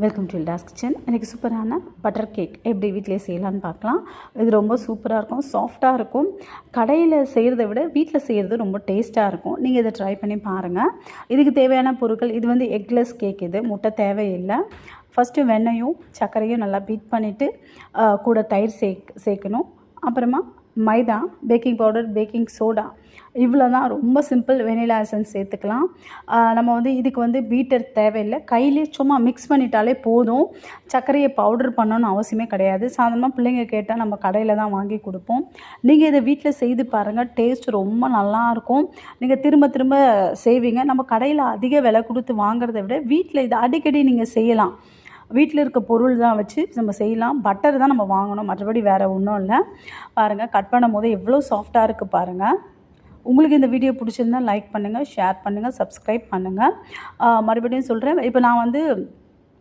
Welcome to இல்டாஸ் kitchen. இன்றைக்கி சூப்பரான butter cake எப்படி வீட்டிலே செய்யலான்னு பார்க்கலாம். இது ரொம்ப சூப்பராக இருக்கும், சாஃப்டாக இருக்கும். கடையில் செய்கிறத விட வீட்டில் செய்கிறது ரொம்ப டேஸ்ட்டாக இருக்கும். நீங்கள் இதை ட்ரை பண்ணி பாருங்கள். இதுக்கு தேவையான பொருட்கள், இது வந்து எக்லெஸ் கேக், இது முட்டை தேவையில்லை. ஃபஸ்ட்டு வெண்ணையும் சர்க்கரையும் நல்லா பீட் பண்ணிவிட்டு கூட தயிர் சேர்க்கணும். அப்புறமா மைதா, பேக்கிங் பவுடர், பேக்கிங் சோடா, இவ்வளோ தான். ரொம்ப சிம்பிள். வெனிலா எசன்ஸ் சேர்த்துக்கலாம். நம்ம வந்து இதுக்கு வந்து பீட்டர் தேவையில்லை, கையிலே சும்மா மிக்ஸ் பண்ணிட்டாலே போதும். சர்க்கரையை பவுடர் பண்ணணும்னு அவசியமே கிடையாது. சாதாரணமாக பிள்ளைங்க கேட்டால் நம்ம கடையில் தான் வாங்கி கொடுப்போம். நீங்கள் இதை வீட்டில் செய்து பாருங்கள், டேஸ்ட் ரொம்ப நல்லாயிருக்கும். நீங்கள் திரும்ப திரும்ப செய்வீங்க. நம்ம கடையில் அதிக விலை கொடுத்து வாங்குறத விட வீட்டில் இதை அடிக்கடி நீங்கள் செய்யலாம். வீட்டில் இருக்க பொருள் தான் வச்சு நம்ம செய்யலாம். பட்டர் தான் நம்ம வாங்கணும், மற்றபடி வேறு ஒன்றும் இல்லை. பாருங்கள், கட் பண்ணும் போது எவ்வளோ சாஃப்டாக இருக்குது பாருங்கள். உங்களுக்கு இந்த வீடியோ பிடிச்சிருந்தால் லைக் பண்ணுங்கள், ஷேர் பண்ணுங்கள், சப்ஸ்கிரைப் பண்ணுங்கள். மறுபடியும் சொல்கிறேன், இப்போ நான் வந்து